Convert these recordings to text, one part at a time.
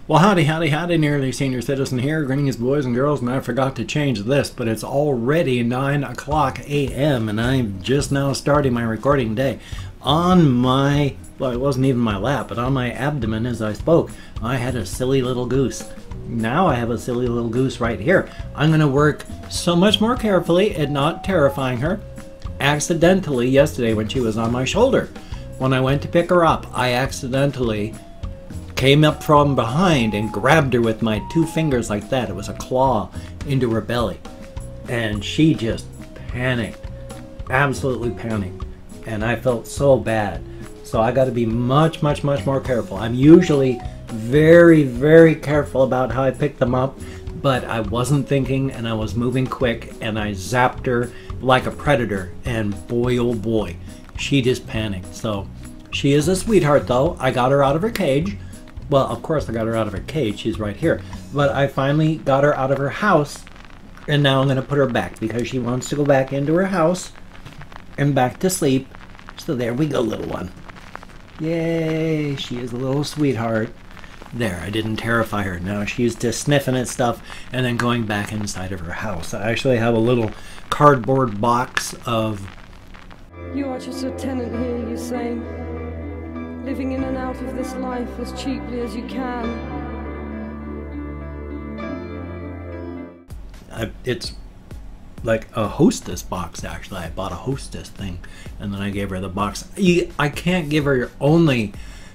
Well, howdy, howdy, howdy, Nearly Senior Citizen here. Greetings, boys and girls, and I forgot to change this, but it's already 9 o'clock a.m., and I'm just now starting my recording day. On my, well, it wasn't even my lap, but on my abdomen as I spoke, I had a silly little goose. Now I have a silly little goose right here. I'm going to work so much more carefully at not terrifying her. Accidentally, yesterday when she was on my shoulder, when I went to pick her up, I accidentally came up from behind and grabbed her with my 2 fingers like that. It was a claw into her belly. And she just panicked. Absolutely panicked. And I felt so bad. So I got to be much more careful. I'm usually very careful about how I pick them up. But I wasn't thinking and I was moving quick and I zapped her like a predator. And boy oh boy, she just panicked. So she is a sweetheart though. I got her out of her cage. Well, of course I got her out of her cage, she's right here. But I finally got her out of her house, and now I'm going to put her back because she wants to go back into her house and back to sleep. So there we go, little one. Yay, she is a little sweetheart. There, I didn't terrify her. Now she's just sniffing at stuff and then going back inside of her house. I actually have a little cardboard box of... You are just a tenant here, you say. Living in and out of this life as cheaply as you can. It's like a hostess box, actually. I bought a hostess thing and then I gave her the box. I can't give her only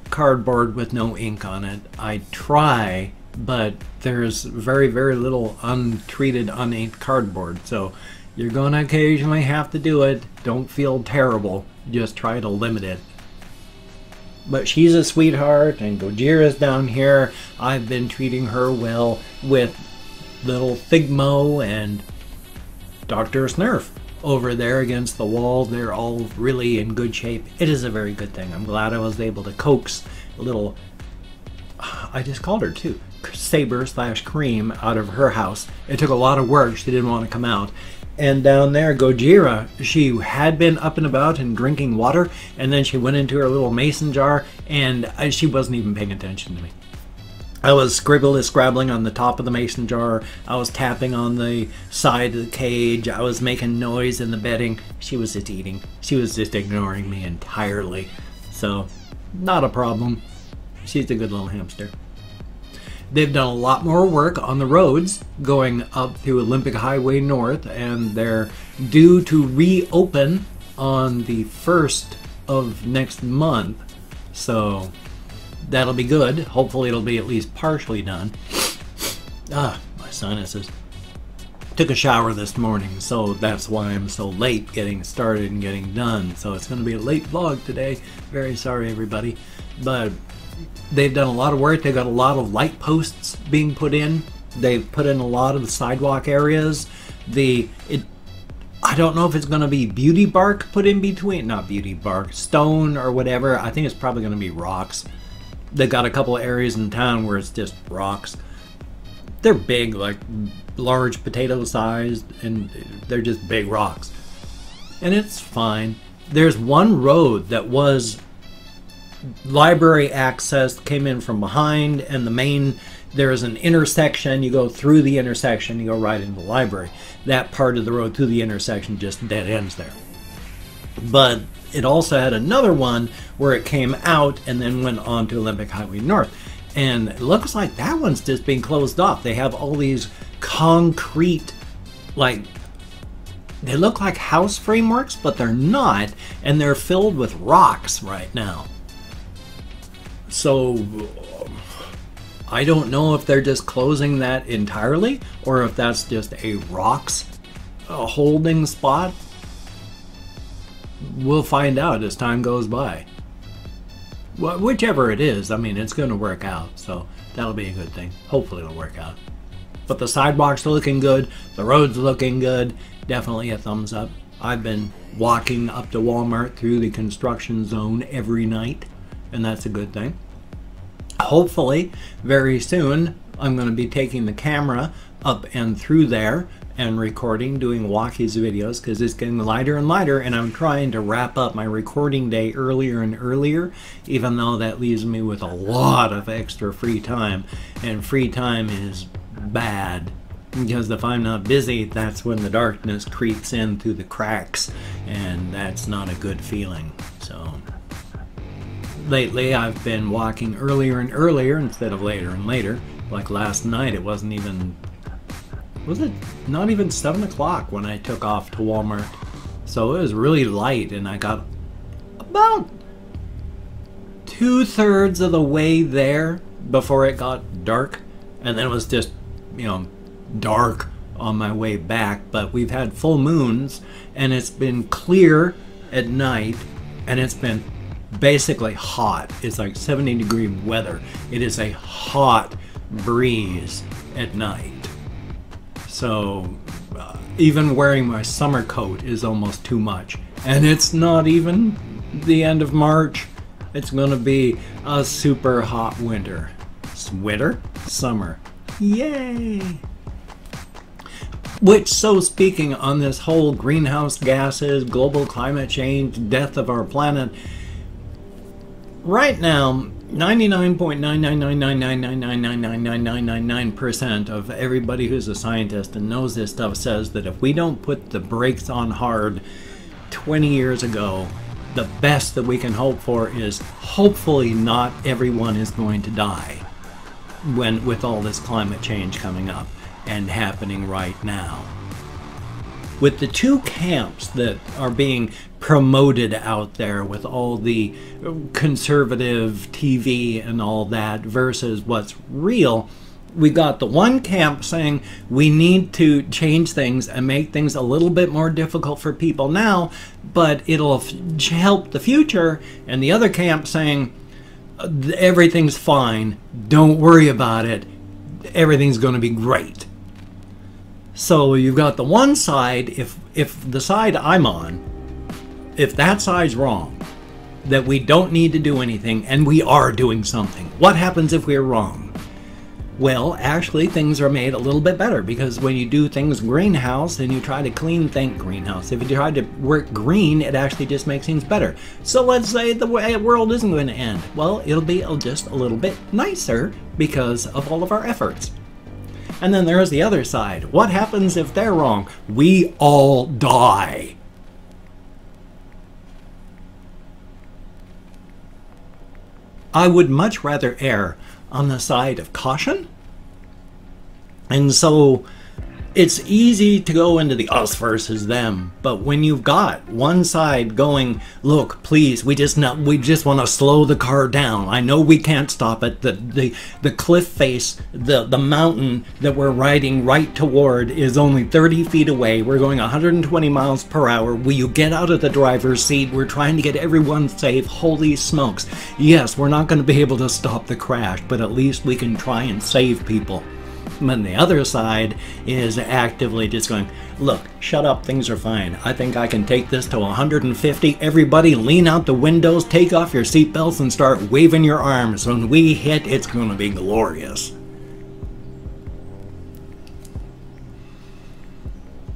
cardboard with no ink on it. I try, but there's very little untreated, uninked cardboard. So you're going to occasionally have to do it. Don't feel terrible. Just try to limit it. But she's a sweetheart, and Gojira's down here. I've been treating her well with little Figmo and Dr. Snurf over there against the wall. They're all really in good shape. It is a very good thing. I'm glad I was able to coax a little, I just called her too, Saber/Cream out of her house. It took a lot of work. She didn't want to come out. And down there, Gojira, she had been up and about and drinking water, and then she went into her little mason jar, and she wasn't even paying attention to me. I was scrabbling on the top of the mason jar. I was tapping on the side of the cage. I was making noise in the bedding. She was just eating. She was just ignoring me entirely. So, not a problem. She's a good little hamster. They've done a lot more work on the roads going up through Olympic Highway North, and they're due to reopen on the 1st of next month. So that'll be good. Hopefully it'll be at least partially done. My sinuses. Took a shower this morning, so that's why I'm so late getting started and getting done. So it's going to be a late vlog today. Very sorry, everybody. But they've done a lot of work. They've got a lot of light posts being put in. They've put in a lot of the sidewalk areas. I don't know if it's going to be beauty bark put in between. Not beauty bark, stone or whatever. I think it's probably going to be rocks. They've got a couple of areas in town where it's just rocks. They're big, like large potato sized, and they're just big rocks. And it's fine. There's one road that was library access, came in from behind, and the main, there's an intersection. You go through the intersection, you go right into the library. That part of the road through the intersection just dead ends there. But it also had another one where it came out and then went on to Olympic Highway North. And it looks like that one's just being closed off. They have all these concrete, like, they look like house frameworks, but they're not, and they're filled with rocks right now. So I don't know if they're just closing that entirely or if that's just a rocks holding spot. We'll find out as time goes by. Well, whichever it is, I mean, it's going to work out, so that'll be a good thing. Hopefully it'll work out. But the sidewalks are looking good. The road's looking good. Definitely a thumbs up. I've been walking up to Walmart through the construction zone every night, and that's a good thing. Hopefully, very soon, I'm going to be taking the camera up and through there and recording, doing walkies videos, because it's getting lighter and lighter, and I'm trying to wrap up my recording day earlier and earlier, even though that leaves me with a lot of extra free time. And free time is bad, because if I'm not busy, that's when the darkness creeps in through the cracks, and that's not a good feeling. So lately I've been walking earlier and earlier instead of later and later. Like last night, it wasn't even, was it not even 7 o'clock when I took off to Walmart? So it was really light, and I got about 2/3 of the way there before it got dark, and then it was just, you know, dark on my way back. But we've had full moons, and it's been clear at night, and it's been basically hot. It's like 70-degree weather. It is a hot breeze at night. So even wearing my summer coat is almost too much. And it's not even the end of March. It's going to be a super hot winter. Winter? Summer. Yay! Which, so speaking on this whole greenhouse gases, global climate change, death of our planet, right now, 99.99999999999% of everybody who's a scientist and knows this stuff says that if we don't put the brakes on hard 20 years ago, the best that we can hope for is hopefully not everyone is going to die with all this climate change coming up and happening right now. With the two camps that are being promoted out there with all the conservative TV and all that versus what's real, we got the one camp saying we need to change things and make things a little bit more difficult for people now, but it'll help the future, and the other camp saying everything's fine, don't worry about it, everything's going to be great. So you've got the one side, if the side I'm on, if that side's wrong, that we don't need to do anything, and we are doing something, what happens if we're wrong? Well, actually things are made a little bit better, because when you do things greenhouse and you try to clean things greenhouse, if you try to work green, it actually just makes things better. So let's say the world isn't going to end. Well, it'll be just a little bit nicer because of all of our efforts. And then there's the other side. What happens if they're wrong? We all die. I would much rather err on the side of caution. And so it's easy to go into the us versus them, but when you've got one side going, look, please, we just want to slow the car down. I know we can't stop it. The cliff face, the mountain that we're riding right toward is only 30 feet away. We're going 120 miles per hour. Will you get out of the driver's seat? We're trying to get everyone safe. Holy smokes. Yes, we're not going to be able to stop the crash, but at least we can try and save people. And the other side is actively just going, look, shut up, things are fine. I think I can take this to 150. Everybody lean out the windows, take off your seatbelts, and start waving your arms. When we hit, it's going to be glorious.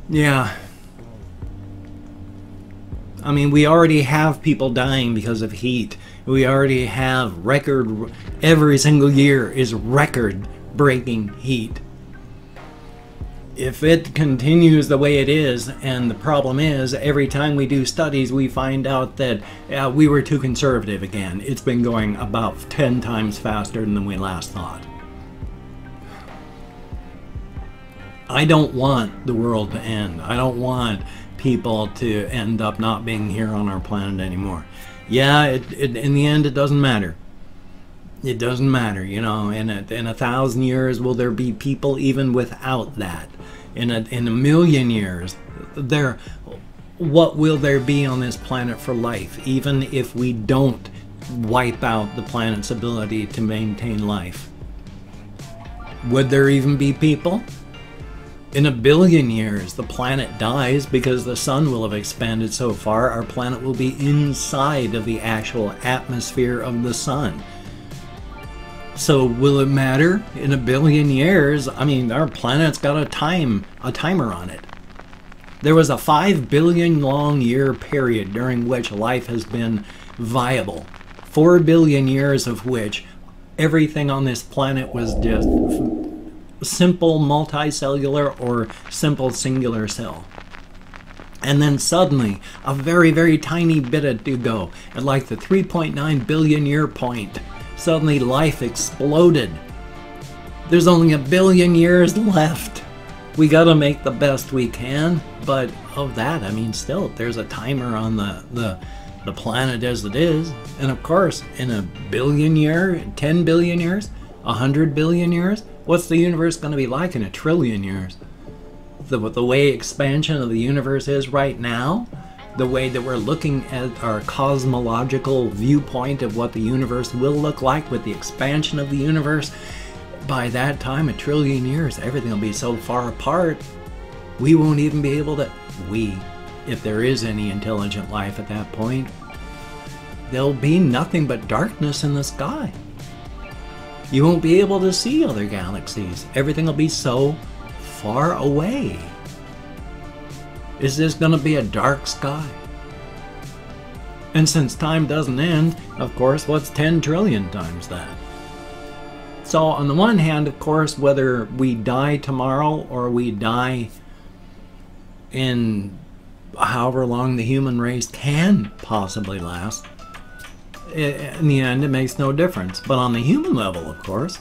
Yeah. I mean, we already have people dying because of heat. We already have record, every single year is record-breaking heat. If it continues the way it is, and the problem is, every time we do studies, we find out that we were too conservative again. It's been going about 10 times faster than we last thought. I don't want the world to end. I don't want people to end up not being here on our planet anymore. Yeah, in the end, it doesn't matter. It doesn't matter, you know. In 1,000 years, will there be people even without that? In a million years, what will there be on this planet for life, even if we don't wipe out the planet's ability to maintain life? Would there even be people? In 1 billion years, the planet dies because the sun will have expanded so far, our planet will be inside of the actual atmosphere of the sun. So will it matter in a billion years? I mean, our planet's got a timer on it. There was a 5 billion long year period during which life has been viable. 4 billion years of which everything on this planet was just simple multicellular or simple singular cell. And then suddenly, a very, very tiny bit ago, at like the 3.9 billion year point, suddenly life exploded. There's only a billion years left. We gotta make the best we can, but of that, I mean, still, there's a timer on the planet as it is. And of course, in a billion year, 10 billion years, 100 billion years, what's the universe gonna be like in a trillion years? The way expansion of the universe is right now, the way that we're looking at our cosmological viewpoint of what the universe will look like with the expansion of the universe, by that time, a trillion years, everything will be so far apart, we won't even be able to, if there is any intelligent life at that point, there'll be nothing but darkness in the sky. You won't be able to see other galaxies. Everything will be so far away. Is this going to be a dark sky? And since time doesn't end, of course, what's 10 trillion times that? So on the one hand, of course, whether we die tomorrow or we die in however long the human race can possibly last, in the end, it makes no difference. But on the human level, of course,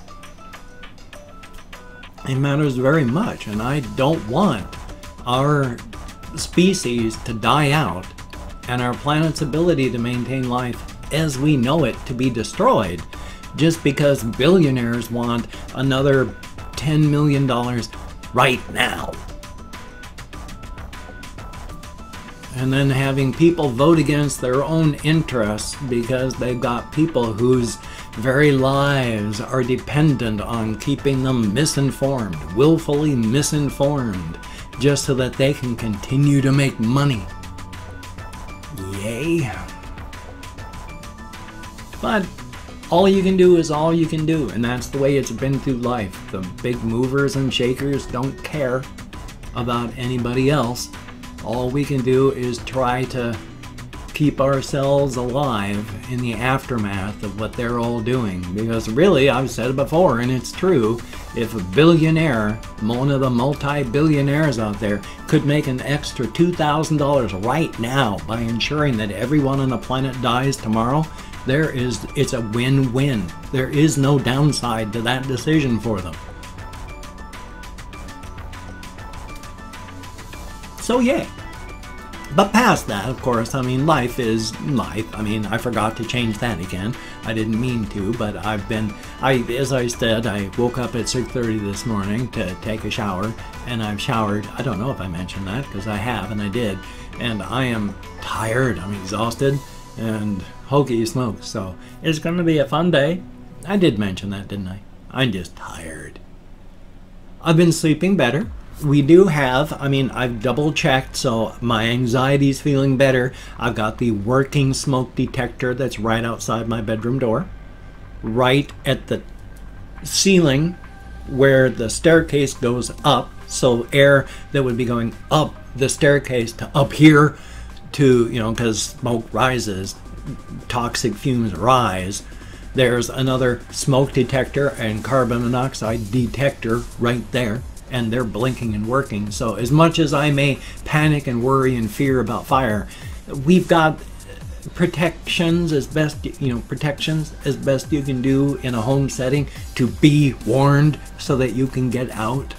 it matters very much, and I don't want our species to die out and our planet's ability to maintain life as we know it to be destroyed just because billionaires want another $10 million right now. And then having people vote against their own interests because they've got people whose very lives are dependent on keeping them misinformed, willfully misinformed, just so that they can continue to make money. Yay. But all you can do is all you can do, and that's the way it's been through life. The big movers and shakers don't care about anybody else. All we can do is try to keep ourselves alive in the aftermath of what they're all doing. Because really, I've said it before, and it's true, if a billionaire, one of the multi-billionaires out there, could make an extra $2,000 right now by ensuring that everyone on the planet dies tomorrow, it's a win-win. There is no downside to that decision for them. So yay. But past that, of course, I mean, life is life. I mean, I forgot to change that again. I didn't mean to, but as I said, I woke up at 6:30 this morning to take a shower, and I've showered. I don't know if I mentioned that, because I have, and I did. And I am tired, I'm exhausted, and hokey smoke. So it's going to be a fun day. I did mention that, didn't I? I'm just tired. I've been sleeping better. We do have, I mean, I've double checked, so my anxiety's feeling better. I've got the working smoke detector that's right outside my bedroom door, right at the ceiling where the staircase goes up, so air that would be going up the staircase to up here to, you know, because smoke rises, toxic fumes rise. There's another smoke detector and carbon monoxide detector right there. And they're blinking and working. So as much as I may panic and worry and fear about fire, we've got protections as best you can do in a home setting to be warned so that you can get out.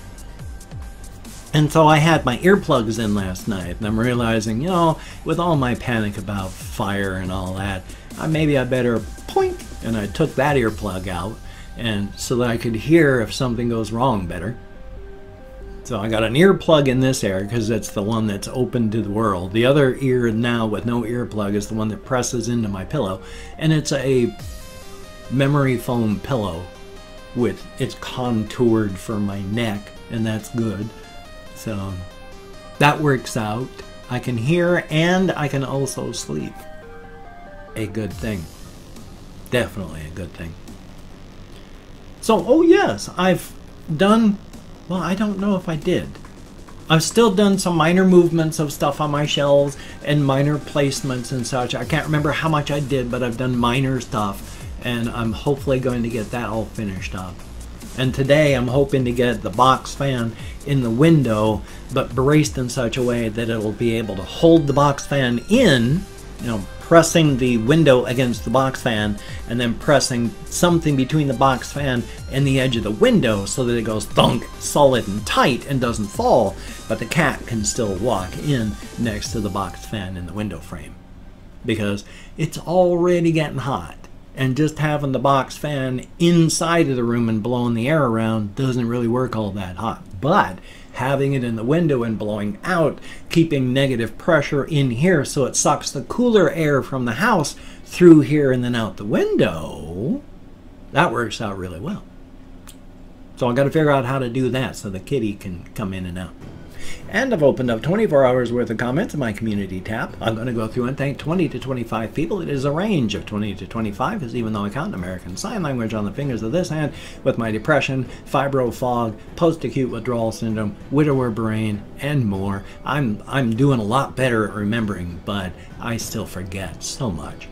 And so I had my earplugs in last night, and I'm realizing, you know, with all my panic about fire and all that, maybe I better poink, and I took that earplug out, and so that I could hear if something goes wrong better. So I got an earplug in this ear because it's the one that's open to the world. The other ear now with no earplug is the one that presses into my pillow. And it's a memory foam pillow with it's contoured for my neck, and that's good. So that works out. I can hear and I can also sleep. A good thing. Definitely a good thing. So, oh yes, I've done, well, I don't know if I did. I've still done some minor movements of stuff on my shelves and minor placements and such. I can't remember how much I did, but I've done minor stuff, and I'm hopefully going to get that all finished up. And today I'm hoping to get the box fan in the window, but braced in such a way that it'll be able to hold the box fan in, you know, pressing the window against the box fan and then pressing something between the box fan and the edge of the window so that it goes thunk, solid and tight and doesn't fall, but the cat can still walk in next to the box fan in the window frame. Because it's already getting hot, and just having the box fan inside of the room and blowing the air around doesn't really work all that hot. But having it in the window and blowing out, keeping negative pressure in here so it sucks the cooler air from the house through here and then out the window, that works out really well. So I've got to figure out how to do that so the kitty can come in and out. And I've opened up 24 hours worth of comments in my community tab. I'm going to go through and thank 20 to 25 people. It is a range of 20 to 25, because even though I count American Sign Language on the fingers of this hand, with my depression, fibro fog, post-acute withdrawal syndrome, widower brain, and more, I'm doing a lot better at remembering, but I still forget so much.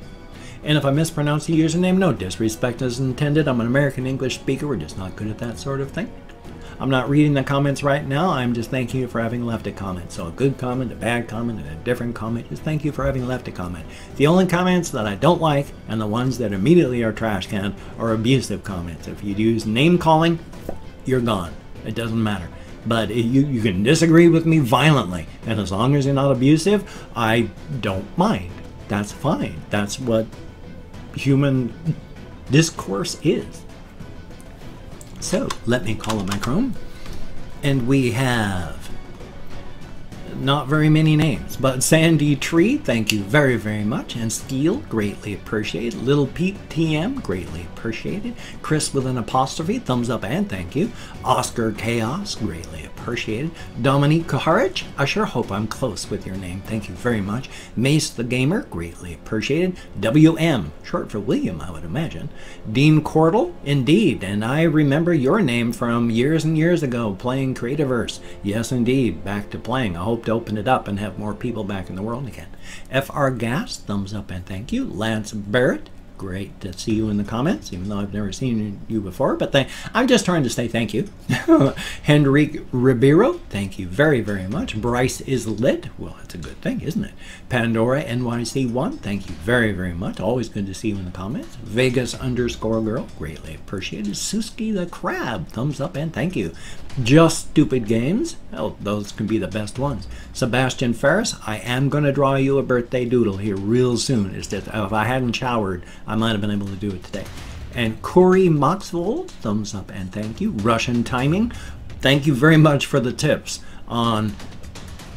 And if I mispronounce the username, no disrespect is intended. I'm an American English speaker. We're just not good at that sort of thing. I'm not reading the comments right now. I'm just thanking you for having left a comment. So a good comment, a bad comment, and a different comment. Just thank you for having left a comment. The only comments that I don't like, and the ones that immediately are trash can, are abusive comments. If you use name calling, you're gone. It doesn't matter. But you can disagree with me violently, and as long as you're not abusive, I don't mind. That's fine. That's what human discourse is. So let me call up my Chrome, and we have not very many names, but Sandy Tree, thank you very, very much, and Skeel, greatly appreciated. Little Pete TM, greatly appreciated. Chris with an apostrophe, thumbs up and thank you. Oscar Chaos, greatly appreciated. Dominique Koharic, I sure hope I'm close with your name, thank you very much. Mace the Gamer, greatly appreciated. WM, short for William, I would imagine. Dean Cordell, indeed, and I remember your name from years and years ago playing Creativerse. Yes, indeed, back to playing. I hope to open it up and have more people back in the world again. FR Gas, thumbs up and thank you. Lance Barrett, great to see you in the comments, even though I've never seen you before, but I'm just trying to say thank you. Henrique Ribeiro, thank you very, very much. Bryce is lit. Well, that's a good thing, isn't it? Pandora NYC1, thank you very, very much. Always good to see you in the comments. Vegas _ girl, greatly appreciated. Suski the Crab, thumbs up and thank you. Just Stupid Games, well, those can be the best ones. Sebastian Ferris, I am going to draw you a birthday doodle here real soon. It's just, if I hadn't showered, I might have been able to do it today. And Corey Moxvold, thumbs up and thank you. Russian Timing, thank you very much for the tips on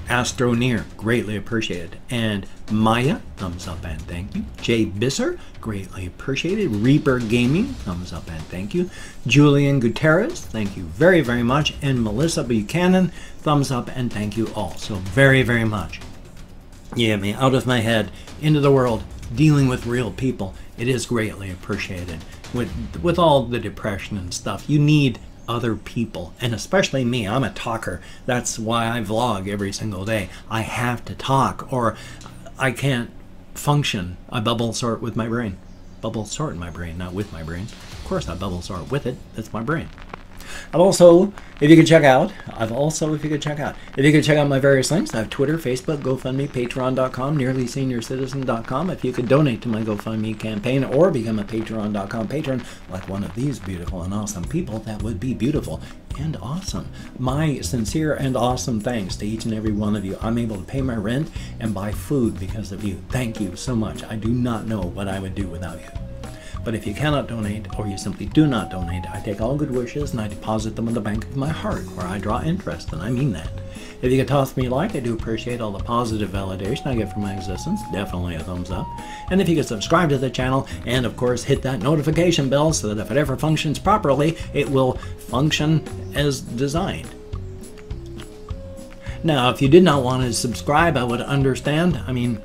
Astroneer, greatly appreciated. And Maya, thumbs up and thank you. Jay Bisser, greatly appreciated. Reaper Gaming, thumbs up and thank you. Julian Gutierrez, thank you very, very much. And Melissa Buchanan, thumbs up and thank you all so very, very much. You get me out of my head, into the world, dealing with real people. It is greatly appreciated. With all the depression and stuff, you need other people, and especially me. I'm a talker. That's why I vlog every single day. I have to talk or I can't function. I bubble sort with my brain. Bubble sort in my brain, not with my brain. Of course I bubble sort with it. That's my brain. I've also, if you could check out my various links, I have Twitter, Facebook, GoFundMe, Patreon.com, NearlySeniorCitizen.com. If you could donate to my GoFundMe campaign or become a Patreon.com patron like one of these beautiful and awesome people, that would be beautiful and awesome. My sincere and awesome thanks to each and every one of you. I'm able to pay my rent and buy food because of you. Thank you so much. I do not know what I would do without you. But if you cannot donate, or you simply do not donate, I take all good wishes and I deposit them in the bank of my heart, where I draw interest, and I mean that. If you could toss me a like, I do appreciate all the positive validation I get from my existence. Definitely a thumbs up. And if you could subscribe to the channel, and of course hit that notification bell so that if it ever functions properly, it will function as designed. Now, if you did not want to subscribe, I would understand. I mean,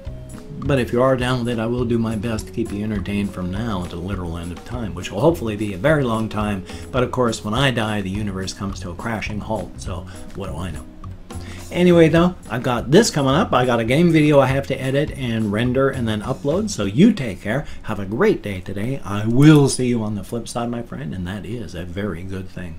But if you are down with it, I will do my best to keep you entertained from now until the literal end of time, which will hopefully be a very long time. But of course, when I die, the universe comes to a crashing halt, so what do I know? Anyway, though, I've got this coming up. I got a game video I have to edit and render and then upload. So you take care. Have a great day today. I will see you on the flip side, my friend, and that is a very good thing.